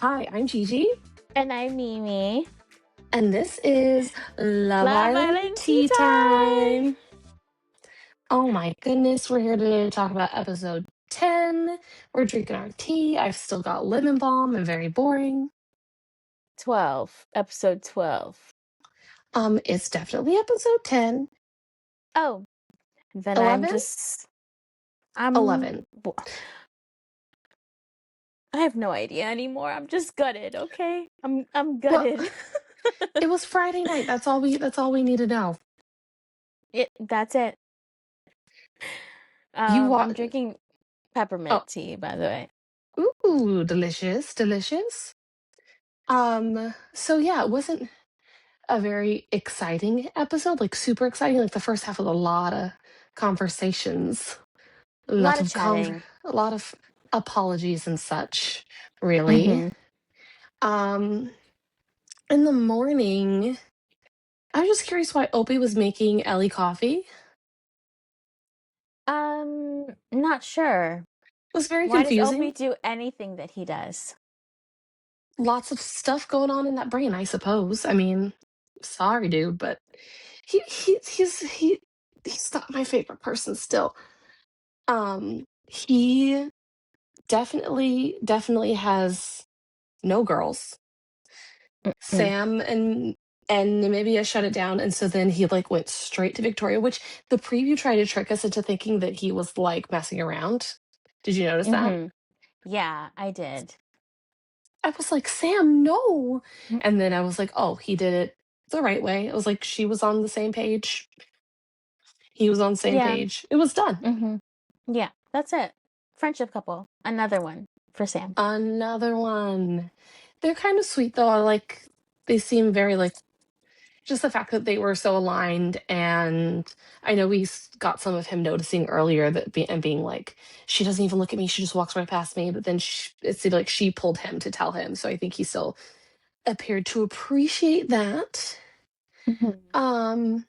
Hi, I'm Gigi, And I'm Mimi. and this is Love Love Island Island Tea Tea Time! Time. Oh my goodness, we're here today to talk about episode 10. We're drinking our tea. I've still got lemon balm and very boring. 12. Episode 12. It's definitely episode 10. Oh, then 11? I'm 11. I have no idea anymore. I'm just gutted, okay? I'm Well, gutted. it was Friday night. That's all we need to know. That's it. You I'm drinking peppermint Oh, tea, by the way. ooh, delicious, delicious. So yeah, it wasn't a very exciting episode, like super exciting. Like the first half was a lot of conversations, a A lot lot of of chatting. a lot of apologies and such. Really. Mm-hmm. Um, in the morning, I was just curious why Opie was making Ellie coffee. Not sure. It was very Why does Opie confusing. do anything that he does? Lots of stuff going on in that brain, I suppose. I mean, sorry, dude, but he's not my favorite person still. He definitely has no girls. Mm. Sam and Namibia shut it down, and so then he like went straight to Victoria, which the preview tried to trick us into thinking that he was like messing around. Did you notice that? Mm-hmm. Yeah, I did. I was like, Sam, no. And then I was like, oh, he did it the right way. It was like she was on the same page. He was on the same Yeah. page. It was done. Mm-hmm. Yeah, that's it. Friendship couple. Another one for Sam. Another one. They're kind of sweet though. I like they seem very like just the fact that they were so aligned, and I know got some of him noticing earlier and being like, she doesn't even look at me, she just walks right past me, but then it seemed like she pulled him to tell him, so I think he still appeared to appreciate that. Mm-hmm. um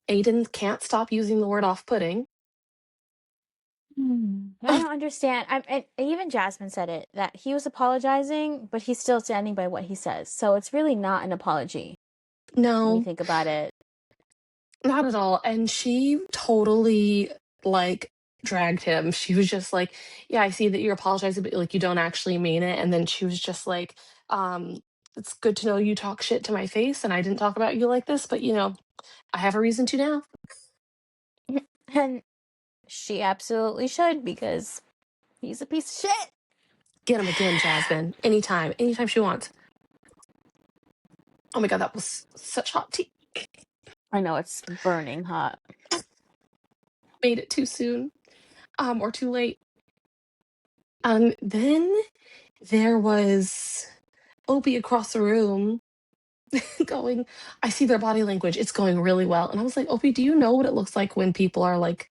Aiden can't stop using the word off-putting. I don't understand. And even Jasmine said it, that he was apologizing, but he's still standing by what he says. So it's really not an apology when you No, think about it. not at all. And she totally like dragged him. She was just like, yeah, I see that you're apologizing, but like you don't actually mean it. And then she was just like, it's good to know you talk shit to my face and I didn't talk about you like this, but I have a reason to now. And she absolutely should, because he's a piece of shit. Get him again, Jasmine. Anytime she wants. Oh my god, that was such hot tea. I know, it's burning hot. Made it too soon. Or too late. Then there was Opie across the room going, I see their body language. It's going really well. And I was like, Opie, do you know what it looks like when people are like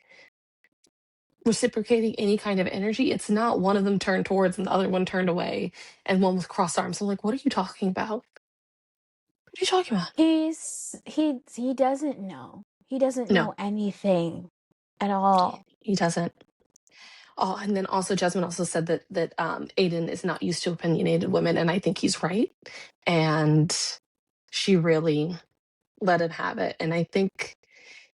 reciprocating any kind of energy? It's not one of them turned towards and the other one turned away and one with crossed arms. I'm like, what are you talking about? What are you talking about? He doesn't know. He doesn't No, know anything at all. he doesn't. Oh, and then also Jasmine also said that Aiden is not used to opinionated women, and I think he's right. And she really let him have it. And I think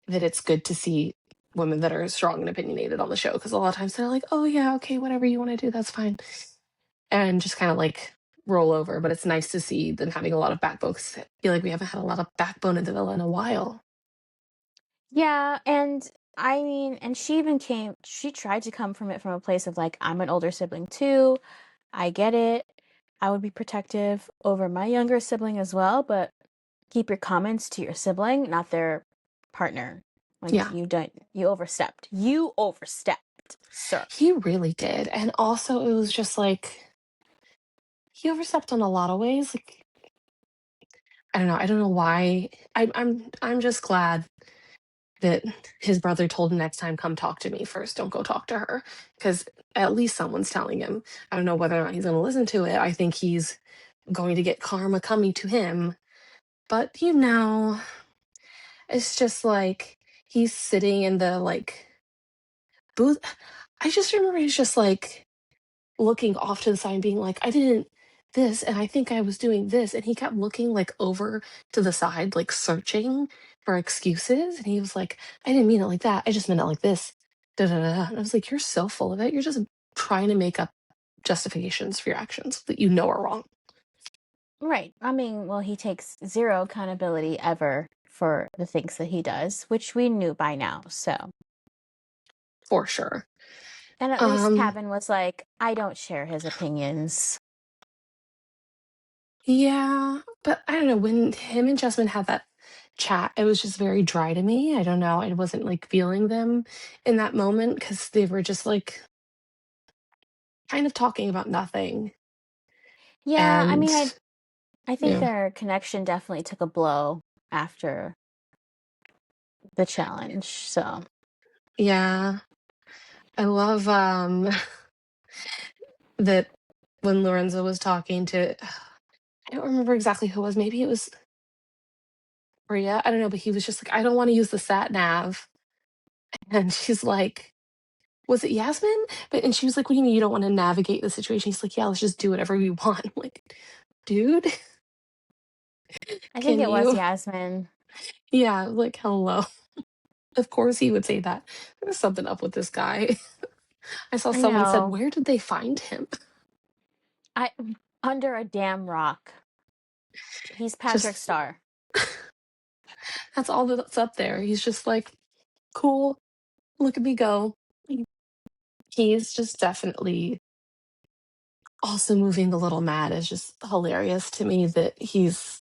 that it's good to see women that are strong and opinionated on the show, because a lot of times they're like, oh yeah, okay, whatever you want to do, that's fine, and just kind of like roll over. But it's nice to see them having a lot of backbone, because I feel like we haven't had a lot of backbone in the villa in a while. Yeah, and I mean, and she tried to come from it from a place of like, I'm an older sibling too. I get it. I would be protective over my younger sibling as well, but keep your comments to your sibling, not their partner. Like, Yeah, you overstepped. You overstepped, sir. he really did. And also it was just like he overstepped on a lot of ways. Like, I don't know why. I'm just glad that his brother told him next time, come talk to me first, don't go talk to her, because at least someone's telling him. I don't know whether or not he's going to listen to it. I think he's going to get karma coming to him, but it's just like he's sitting in the like booth. I just remember he's just like, looking off to the side and being like, I didn't this, and I think I was doing this. And he kept looking like over to the side, like searching for excuses. And he was like, I didn't mean it like that. I just meant it like this. Da, da, da. And I was like, you're so full of it. You're just trying to make up justifications for your actions that you know are wrong. Right. I mean, well, he takes zero accountability ever for the things that he does, which we knew by now. So, For sure. and at least Um, Kevin was like, I don't share his opinions. yeah, but I don't know, when him and Jasmine had that chat, it was just very dry to me. I don't know. I wasn't like feeling them in that moment because they were just like kind of talking about nothing. Yeah, I And mean, I think yeah, their connection definitely took a blow after the challenge. So, yeah. I love that when Lorenzo was talking to I don't remember exactly who it was. Maybe it was Maria. I don't know, but he was just like, I don't want to use the sat nav. And she's like, was it Yasmin? But and she was like, what do you mean you don't want to navigate the situation? He's like, yeah, let's just do whatever we want. I'm like, dude, I think can it was you? Yasmin. Yeah, like, hello. Of course he would say that. There's something up with this guy. I saw I someone said, know. where did they find him? I under a damn rock. He's Patrick Just Star. that's all that's up there. He's just like, cool, look at me go. He's just definitely also moving the little mad is just hilarious to me that he's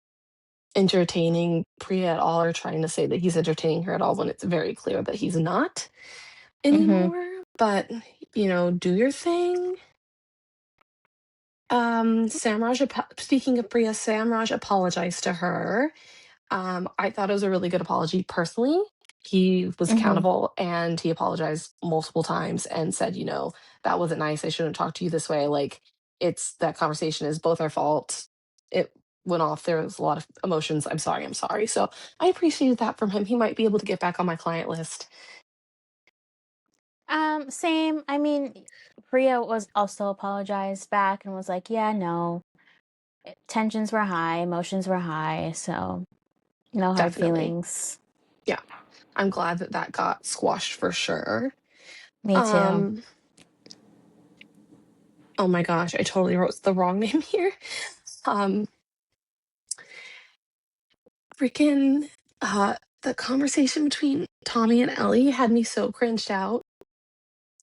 entertaining Priya at all or trying to say that he's entertaining her at all when it's very clear that he's not Mm-hmm. anymore. But, do your thing. Speaking of Priya, Samraj apologized to her. I thought it was a really good apology personally. He was Mm-hmm. accountable and he apologized multiple times and said, that wasn't nice. I shouldn't talk to you this way. Like, it's that conversation is both our fault. It went off. There was a lot of emotions. I'm sorry. I'm sorry. So I appreciated that from him. He might be able to get back on my client list. Same. I mean, Priya was also apologized back and was like, yeah, no. Tensions were high, emotions were high, so no hard Definitely. feelings. Yeah. I'm glad that that got squashed for sure. Me too. Um, oh my gosh, I totally wrote the wrong name here. Um, Freaking the conversation between Tommy and Ellie had me so cringed out.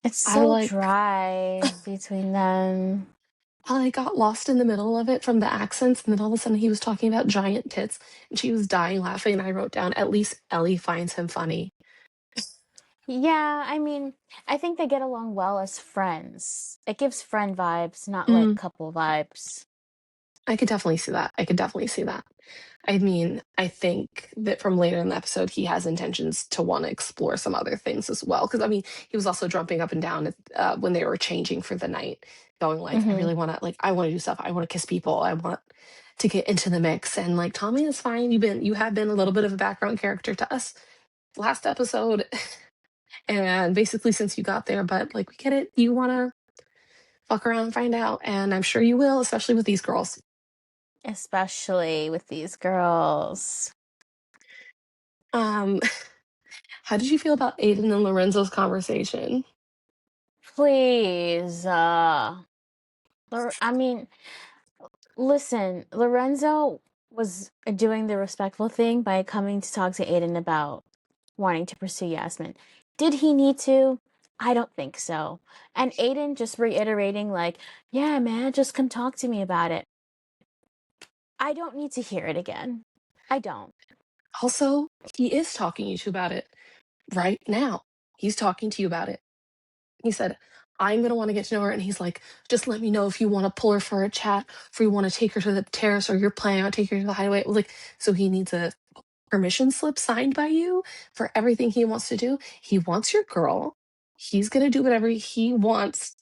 It's I so like dry between them. I got lost in the middle of it from the accents, and then all of a sudden he was talking about giant tits, and she was dying laughing. And I wrote down, at least Ellie finds him funny. Yeah, I mean, I think they get along well as friends. It gives friend vibes, not like Mm, couple vibes. I could definitely see that. I could definitely see that. I mean, I think that from later in the episode, he has intentions to want to explore some other things as well. Because I mean, he was also jumping up and down when they were changing for the night, going like, "I Mm-hmm. really want to, like, I want to do stuff. I want to kiss people. I want to get into the mix." And like, Tommy is fine. You have been a little bit of a background character to us last episode, and basically since you got there. But like, we get it. You want to fuck around and find out, and I'm sure you will, especially with these girls. Especially with these girls. Um, how did you feel about Aiden and Lorenzo's conversation? Please, I mean, listen, Lorenzo was doing the respectful thing by coming to talk to Aiden about wanting to pursue Yasmin. Did he need to? I don't think so. And Aiden just reiterating, like, yeah, man, just come talk to me about it. I don't need to hear it again. I don't. Also, he is talking to you about it right now. He's talking to you about it. He said, I'm going to want to get to know her. And he's like, just let me know if you want to pull her for a chat, if you want to take her to the terrace or you're planning on taking her to the hideaway. Like, so he needs a permission slip signed by you for everything he wants to do. He wants your girl. He's going to do whatever he wants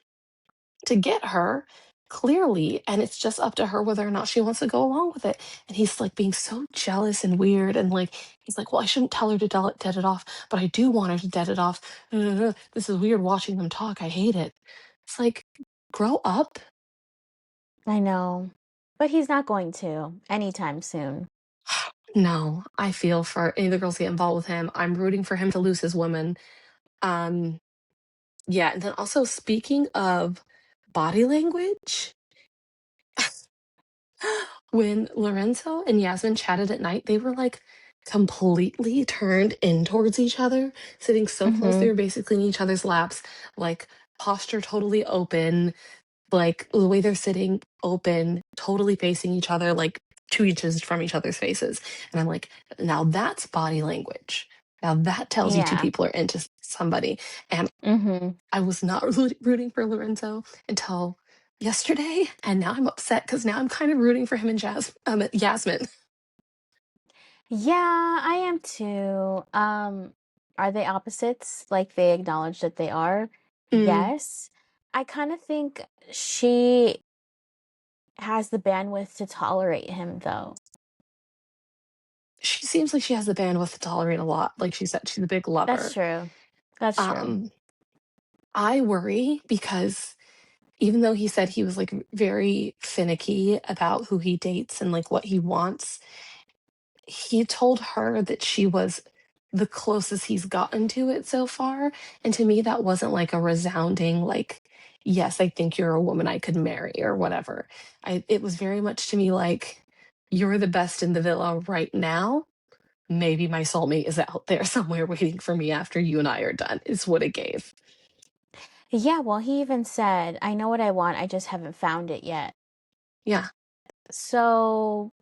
to get her clearly, and it's just up to her whether or not she wants to go along with it. And he's like being so jealous and weird, and like he's like, well, I shouldn't tell her to dead it off, but I do want her to dead it off. This is weird watching them talk. I hate it. It's like, grow up. I know. But he's not going to anytime soon. No, I feel for any of the girls that get involved with him. I'm rooting for him to lose his woman. Um, yeah, and then also speaking of body language, when Lorenzo and Yasmin chatted at night, they were like completely turned in towards each other, sitting so close they Mhm. were basically in each other's laps, like posture totally open, like the way they're sitting open, totally facing each other, like 2 inches from each other's faces. And I'm like, now that's body language. Now that tells you two Yeah. people are into somebody. And Mhm. I was not rooting for Lorenzo until yesterday, and now I'm upset because now I'm kind of rooting for him and Yasmin. Yeah, I am too. Are they opposites? Like they acknowledge that they are? Mm, Yes. I kind of think she has the bandwidth to tolerate him though. she seems like she has the bandwidth to tolerate a lot. Like she said, she's a big That's lover. true. That's true. Um, I worry because even though he said he was like very finicky about who he dates and like what he wants, he told her that she was the closest he's gotten to it so far. And to me, that wasn't like a resounding, like, yes, I think you're a woman I could marry or whatever. It was very much to me like, you're the best in the villa right now. Maybe my soulmate is out there somewhere waiting for me after you and I are done, is what it gave. Yeah, well, he even said, I know what I want, I just haven't found it yet. Yeah. So,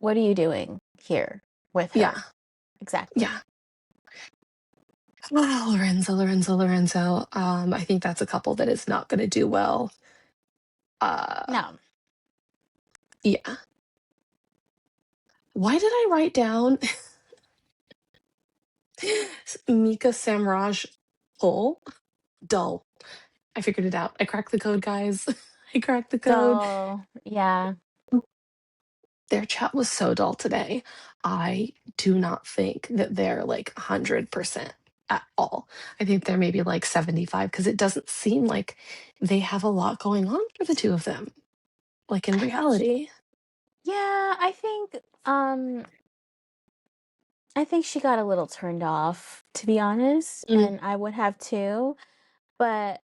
what are you doing here with Yeah. her? Exactly. Yeah. Oh, Lorenzo. I think that's a couple that is not going to do well. Uh, No. yeah. Why did I write down Mika Samraj Pull? Dull. I figured it out. I cracked the code, guys. I cracked the code. So, yeah. Their chat was so dull today. I do not think that they're like 100% at all. I think they're maybe like 75 because it doesn't seem like they have a lot going on for the two of them, like in reality. Yeah, I think she got a little turned off, to be honest, Mm, and I would have too, but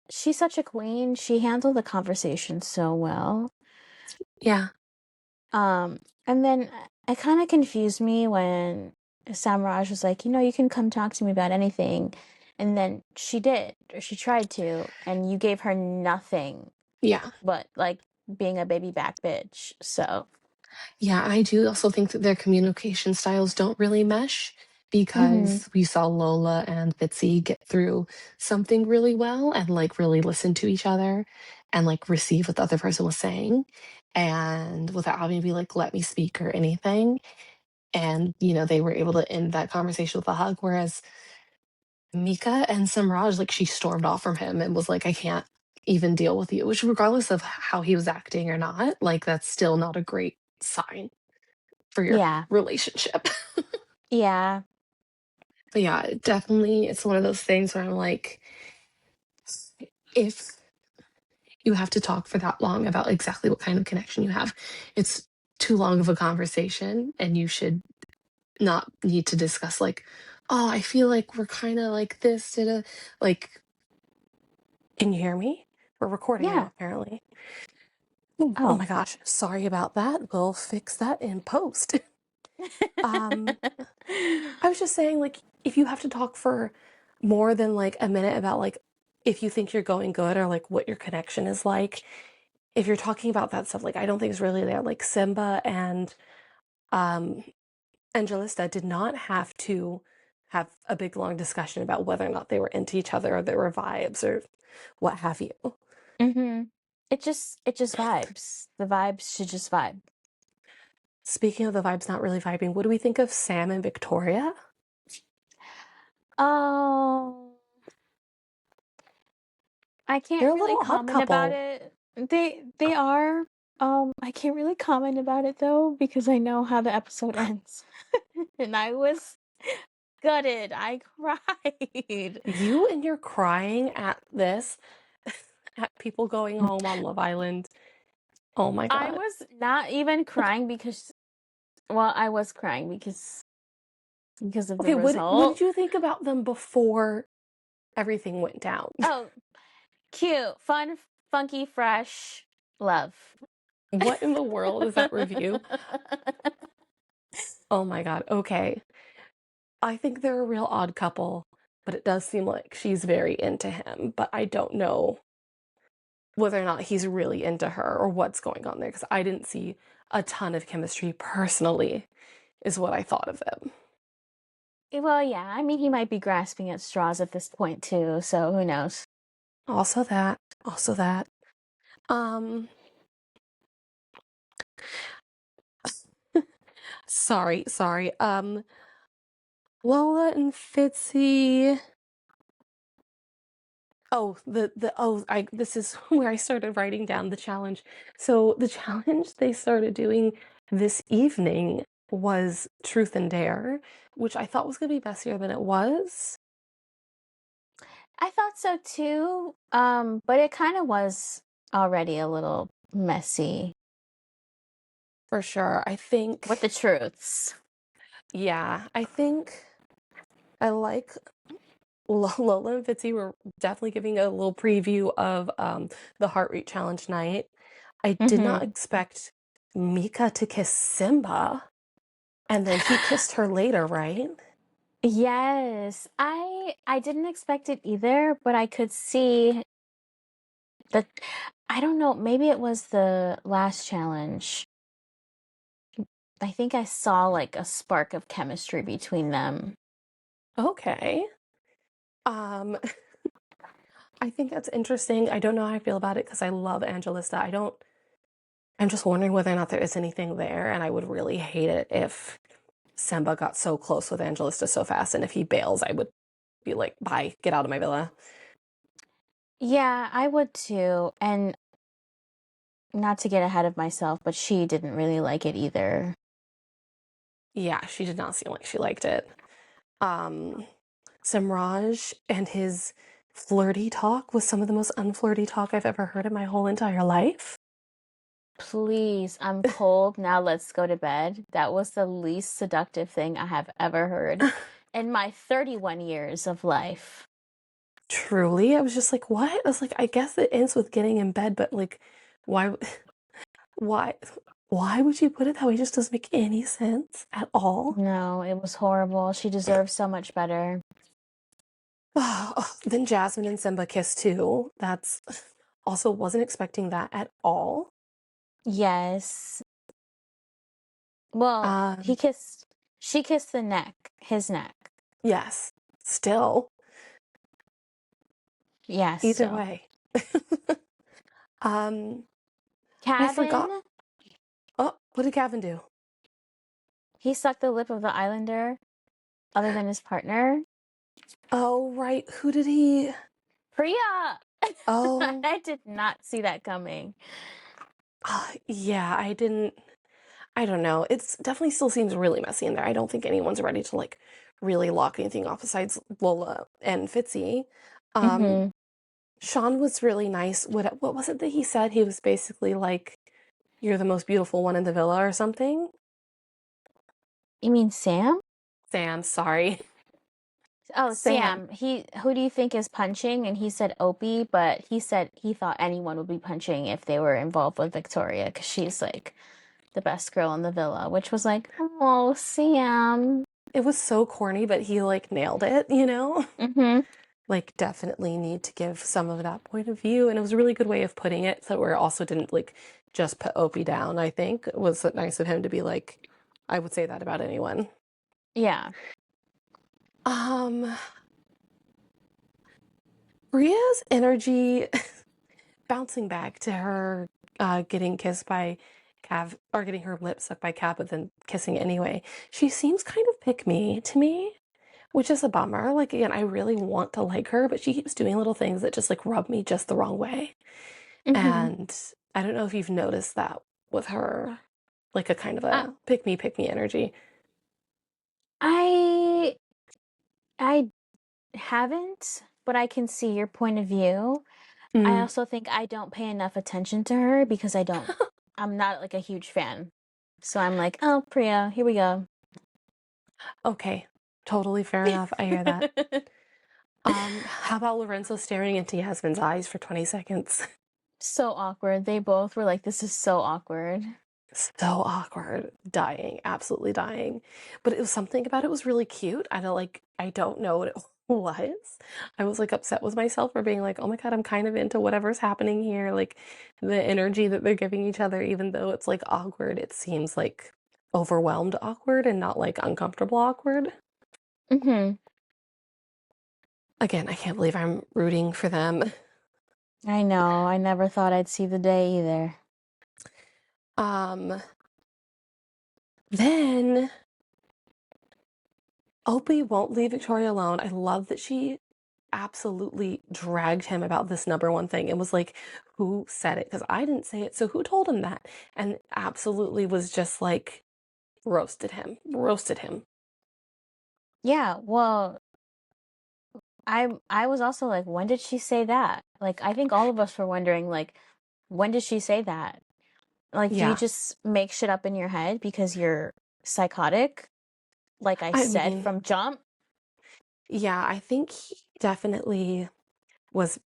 she's such a queen. She handled the conversation so well. yeah, Um, and then it kind of confused me when Samraj was like, you can come talk to me about anything. And then she did, or she tried to, and you gave her nothing yeah. but like being a baby back bitch. So, Yeah, and I do also think that their communication styles don't really mesh mm-hmm. because we saw Lola and Fitzy get through something really well and like really listen to each other and like receive what the other person was saying and without having to be like, let me speak or anything. And, they were able to end that conversation with a hug. Whereas Mika and Samraj, like she stormed off from him and was like, I can't even deal with you, which regardless of how he was acting or not, like that's still not a great sign for your Yeah. relationship. Yeah. But yeah, definitely it's one of those things where I'm like, if you have to talk for that long about exactly what kind of connection you have, it's too long of a conversation and you should not need to discuss like, oh, I feel like we're kind of like this, like, can you hear me? We're recording now, Yeah. apparently. Ooh, oh Oh. my gosh, sorry about that. We'll fix that in post. um, I was just saying, like, if you have to talk for more than like a minute about like if you think you're going good or like what your connection is like, if you're talking about that stuff, like I don't think it's really there. Like Simba and um Angelista did not have to have a big long discussion about whether or not they were into each other or there were vibes or what have you. Mm-hmm. It just vibes. The vibes should just vibe. Speaking of the vibes not really vibing, what do we think of Sam and Victoria? Oh, I They're can't a really little odd comment about couple. it. They are. I can't really comment about it though because I know how the episode ends. And I was gutted. I cried. You and your crying at this. at people going home on Love Island. Oh my I God. was not even crying because, well, I was crying because of the Okay, what did result. you think about them before everything went down? Oh, cute, fun, funky, fresh, love. What in the world is that review? Oh my God. Okay. I think they're a real odd couple, but it does seem like she's very into him, but I don't know whether or not he's really into her or what's going on there because I didn't see a ton of chemistry personally, is what I thought of them. Well, yeah, I mean, he might be grasping at straws at this point too, so who knows? Also that, also that. Um, sorry. Lola and Fitzy. Oh, I this is where I started writing down the challenge. So the challenge they started doing this evening was Truth and Dare, which I thought was gonna be messier than it was. I thought so too, but it kind of was already a little messy For sure. I with the think, truths. yeah, I think I like Lola and Fitzy were definitely giving a little preview of the Heart Rate Challenge night. I did not Mm-hmm. expect Mika to kiss Simba, and then he kissed her later, right? Yes, I didn't expect it either, but I could see that. I don't know, maybe it was the last challenge. I think I saw like a spark of chemistry between them. Okay. Um, I think that's interesting. I don't know how I feel about it because I love Angelista. I'm just wondering whether or not there is anything there, and I would really hate it if Simba got so close with Angelista so fast, and if he bails, I would be like, bye, get out of my villa. Yeah, I would too. And not to get ahead of myself, but she didn't really like it either. Yeah, she did not seem like she liked it. Um, Simraj and his flirty talk was some of the most unflirty talk I've ever heard in my whole entire life. Please, I'm cold. Now let's go to bed. That was the least seductive thing I have ever heard in my 31 years of life. Truly, I was just like, what? I was like, I guess it ends with getting in bed, but like, why, why, why would you put it that way? It just doesn't make any sense at all. No, it was horrible. She deserves so much better. Oh, then Jasmine and Simba kiss too. That's also wasn't expecting that at all. Yes. Well, Um, she kissed the neck, his neck. yes, still, Yes, either still. way. Um, I forgot. Kevin, Oh, what did Gavin do? he sucked the lip of the islander other than his partner. Oh, right. Who did he? Priya! Oh, I did not see that coming. yeah, I didn't. I don't know. It's definitely still seems really messy in there. I don't think anyone's ready to like really lock anything off besides Lola and Fitzy. Um, Mm-hmm. Sean was really nice. What was it that he said? He was basically like, "You're the most beautiful one in the villa" or something. You mean Sam? Sam, sorry. Oh, Sam. Sam. Who do you think is punching? And he said Opie, but he said he thought anyone would be punching if they were involved with Victoria because she's like the best girl in the villa, which was like, oh, Sam. It was so corny, but he like nailed it, you know? Mm-hmm. Like definitely need to give some of that point of view. And it was a really good way of putting it so where it also didn't like just put Opie down, I think. It was nice of him to be like, I would say that about anyone. Yeah. Um, Bria's energy bouncing back to her getting kissed by Cav or getting her lips sucked by Cav, but then kissing anyway. She seems kind of pick me to me, which is a bummer. Like again, I really want to like her, but she keeps doing little things that just like rub me just the wrong way. Mm-hmm. And I don't know if you've noticed that with her, like a kind of I a pick me energy. I I haven't, but I can see your point of view. I Mm, also think I don't pay enough attention to her because I'm not like a huge fan. So I'm like, oh, Priya, here we go. okay. Totally fair enough. I hear that. How about Lorenzo staring into Yasmin's eyes for 20 seconds? So awkward. They both were like, this is so awkward. So awkward. Dying. Absolutely dying. But it was something about it was really cute. I don't know what it was. I was like upset with myself for being like, oh my God, I'm kind of into whatever's happening here. Like the energy that they're giving each other, even though it's like awkward, it seems like overwhelmed awkward and not like uncomfortable awkward. Mm-hmm. Again, I can't believe I'm rooting for them. I know. I never thought I'd see the day either. Um, then Opie won't leave Victoria alone. I love that she absolutely dragged him about this number one thing and was like, who said it? Because I didn't say it. So who told him that? And absolutely was just like, roasted him. Yeah, well, I was also like, when did she say that? Like, I think all of us were wondering, like, when did she say that? Like, do you Yeah. just make shit up in your head because you're psychotic? Like I I said mean, from jump? yeah, I think he definitely was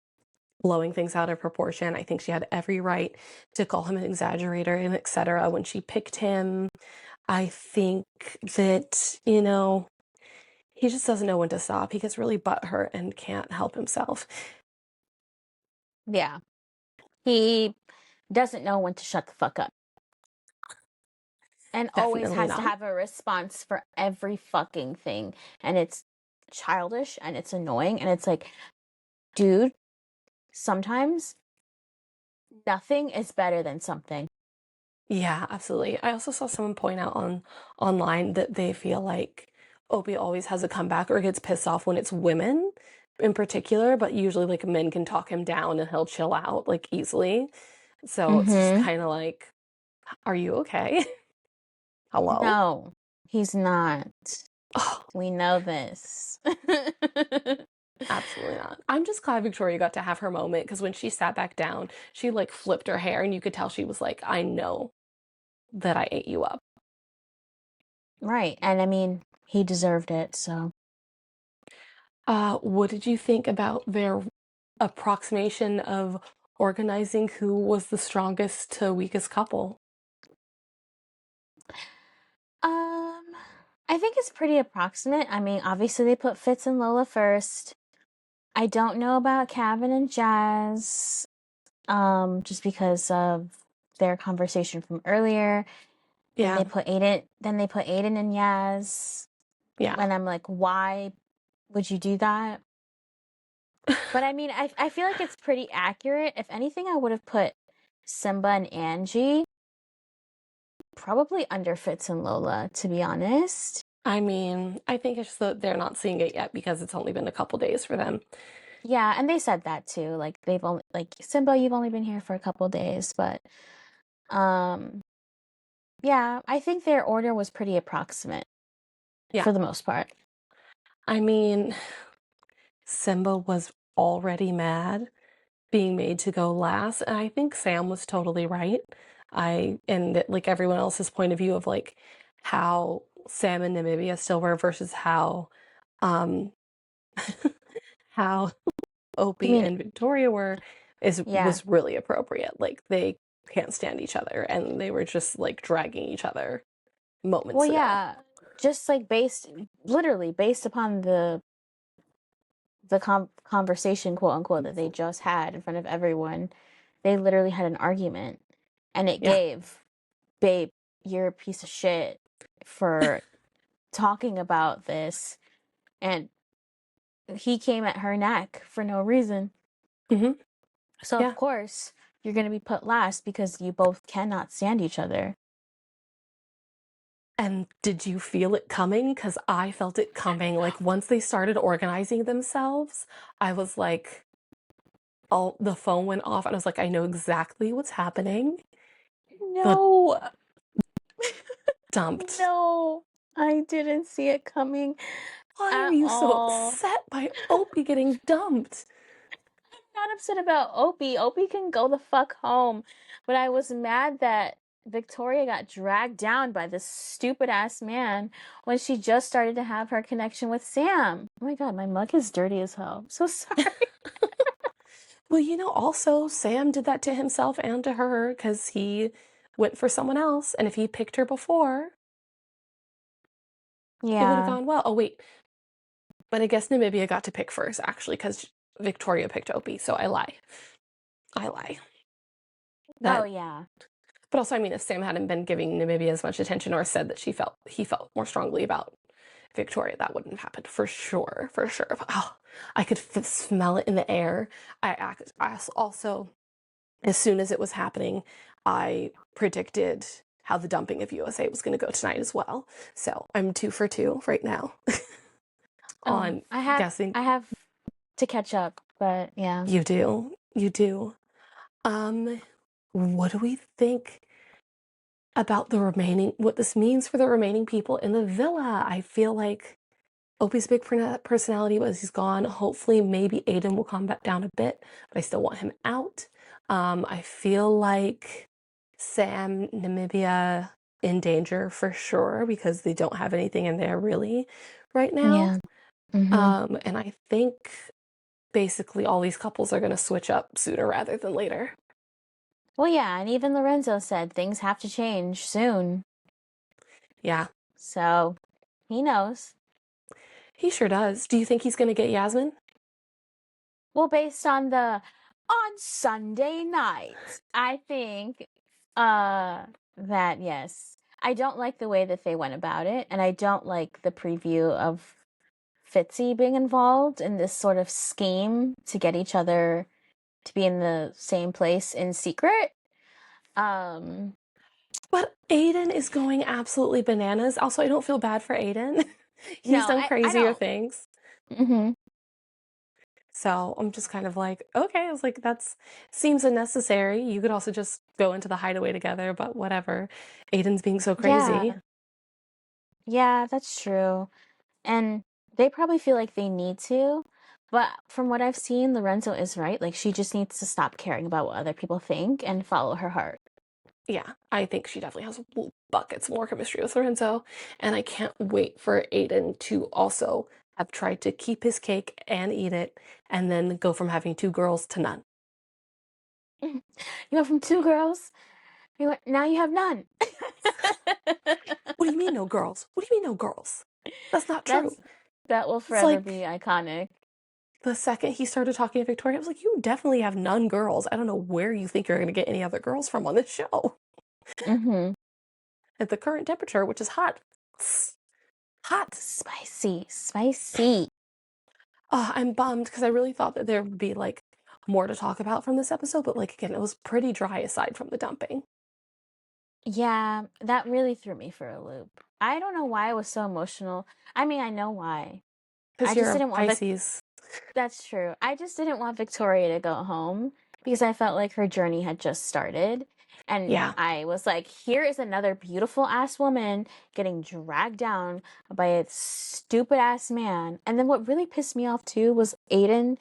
blowing things out of proportion. I think she had every right to call him an exaggerator and etc. when she picked him. I think that, he just doesn't know when to stop. He gets really butthurt and can't help himself. Yeah. He doesn't know when to shut the fuck up. And always Definitely has to not. have a response for every fucking thing. And it's childish and it's annoying. And it's like, dude, sometimes nothing is better than something. Yeah, absolutely. I also saw someone point out online that they feel like Opie always has a comeback or gets pissed off when it's women in particular, but usually like men can talk him down and he'll chill out like easily. So it's just Mm-hmm. kind of like, are you okay? Hello? No, he's not. Oh, We know this. absolutely not. I'm just glad Victoria got to have her moment because when she sat back down, she like flipped her hair and you could tell she was like, I know that I ate you up. Right. And I mean, he deserved it, so. What did you think about their approximation of organizing who was the strongest to weakest couple? Um, I think it's pretty approximate. I mean, obviously they put Fitz and Lola first. I don't know about Kevin and Jazz, just because of their conversation from earlier. Yeah, Then they put Aiden and Yaz. yeah. And I'm like, why would you do that? But I mean, I feel like it's pretty accurate. If anything, I would have put Simba and Angie probably under Fitz and Lola, to be honest. I mean, I think it's just that they're not seeing it yet because it's only been a couple days for them. Yeah, and they said that too. Like they've only like Simba, you've only been here for a couple days, but um yeah, I think their order was pretty approximate Yeah. for the most part. I mean, Simba was already mad being made to go last, and I think Sam was totally right. And like everyone else's point of view of like how Sam and Namibia still were versus um how You Opie mean, and Victoria were is yeah. was really appropriate. Like they can't stand each other and they were just like dragging each other Well, moments ago. yeah, just like literally based upon the conversation, quote unquote, that they just had in front of everyone, they literally had an argument, and it Yeah. gave, babe, you're a piece of shit for talking about this, and he came at her neck for no reason. Hmm. So of Yeah. course you're gonna be put last because you both cannot stand each other. And did you feel it coming? Because I felt it coming. Like once they started organizing themselves, I was like, oh, the phone went off, and I was like, I know exactly what's happening. The No, dumped. no, I didn't see it coming Why are at you so all. upset by Opie getting dumped? not upset about Opie. Opie can go the fuck home. But I was mad that Victoria got dragged down by this stupid ass man when she just started to have her connection with Sam. Oh my god, my mug is dirty as hell. I'm so sorry. Well, also Sam did that to himself and to her because he went for someone else. And if he picked her before, it would have Yeah. gone well. Oh, wait. But I guess Namibia got to pick first, actually, because Victoria picked Opie. So I lie. I lie. Oh That, yeah. but also, I mean, if Sam hadn't been giving Namibia as much attention or said that he felt more strongly about Victoria, that wouldn't have happened for sure, for sure. Oh, I could smell it in the air. I also, as soon as it was happening, I predicted how the dumping of USA was going to go tonight as well. So I'm 2 for 2 right now Oh, on I have guessing. I have to catch up, but yeah. You do, you do. Um, what do we think about what this means for the remaining people in the villa? I feel like Opie's big personality was he's gone. Hopefully, maybe Aiden will calm back down a bit, but I still want him out. I feel like Sam, Namibia in danger for sure because they don't have anything in there really right now. Yeah. Mm-hmm. And I think basically all these couples are going to switch up sooner rather than later. Well, yeah, and even Lorenzo said things have to change soon. Yeah, So he knows. he sure does. Do you think he's going to get Yasmin? Well, based on the on Sunday night, I think that yes. I don't like the way that they went about it, and I don't like the preview of Fitzy being involved in this sort of scheme to get each other to be in the same place in secret. Um But Aiden is going absolutely bananas. Also, I don't feel bad for Aiden. He's no, done I crazier don't. things. Mhm. So I'm just kind of like, okay, I was like, that's seems unnecessary. You could also just go into the hideaway together, but whatever. Aiden's being so crazy. Yeah. Yeah, that's true. And they probably feel like they need to. But from what I've seen, Lorenzo is right. Like, she just needs to stop caring about what other people think and follow her heart. Yeah, I think she definitely has buckets more chemistry with Lorenzo. And I can't wait for Aiden to also have tried to keep his cake and eat it, and then go from having 2 girls to none. You went from 2 girls, now you have none. What do you mean, no girls? What do you mean, no girls? That's not true. That's that will It's forever be like iconic. the second he started talking to Victoria, I was like, you definitely have none girls. I don't know where you think you're going to get any other girls from on this show. Mm-hmm. At the current temperature, which is hot. Hot. Spicy, spicy. Oh, I'm bummed because I really thought that there would be like more to talk about from this episode, but like again, it was pretty dry aside from the dumping. Yeah, that really threw me for a loop. I don't know why I was so emotional. I mean, I know why. I Because you're just a didn't want Pisces. That's true. I just didn't want Victoria to go home because I felt like her journey had just started. And Yeah. I was like, here is another beautiful ass woman getting dragged down by a stupid ass man. And then what really pissed me off too was Aiden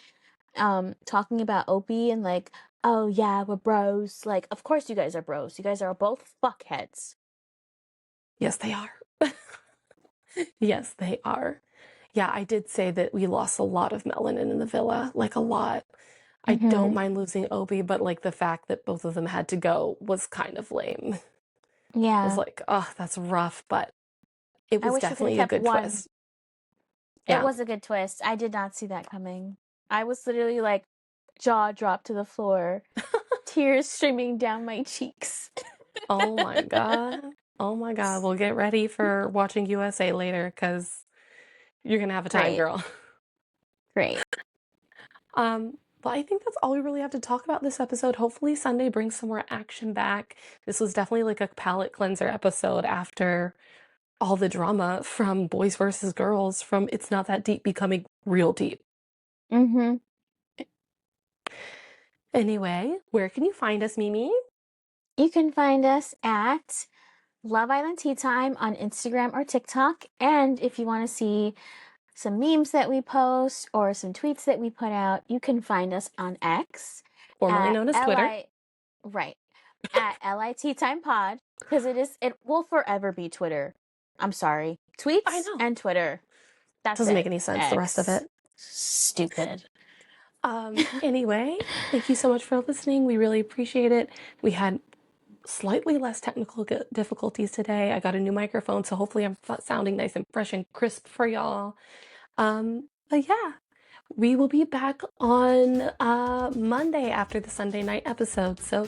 talking about Opie and like, oh yeah, we're bros. Like, of course you guys are bros. You guys are both fuckheads. Yes, they are. Yes, they are. Yeah, I did say that we lost a lot of melanin in the villa, like a lot. I don't Mm-hmm. mind losing Obi, but like the fact that both of them had to go was kind of lame. I was Yeah. like, oh, that's rough, but it I was wish we could have definitely a kept good one. twist. It Yeah. was a good twist. I did not see that coming. I was literally like jaw dropped to the floor, tears streaming down my cheeks. Oh my God. Oh my God. Well, get ready for watching USA later because you're gonna have a time, Great. girl. Great. But I think that's all we really have to talk about this episode. Hopefully, Sunday brings some more action back. This was definitely like a palate cleanser episode after all the drama from boys versus girls, from It's Not That Deep becoming real deep. Mm-hmm. Anyway, where can you find us, Mimi? You can find us at Love Island Tea Time on Instagram or TikTok. And if you want to see some memes that we post or some tweets that we put out, you can find us on X Formerly at known as Twitter. right, at LIT Time Pod, because it will forever be Twitter. I'm sorry. I Tweets know. and Twitter. That's Doesn't it. make any sense, the rest of X. it. Stupid. Anyway, thank you so much for listening. We really appreciate it. We had slightly less technical difficulties today. I got a new microphone, so hopefully I'm sounding nice and fresh and crisp for y'all. But yeah, we will be back on Monday after the Sunday night episode. So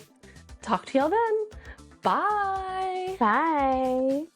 talk to y'all then. Bye. Bye.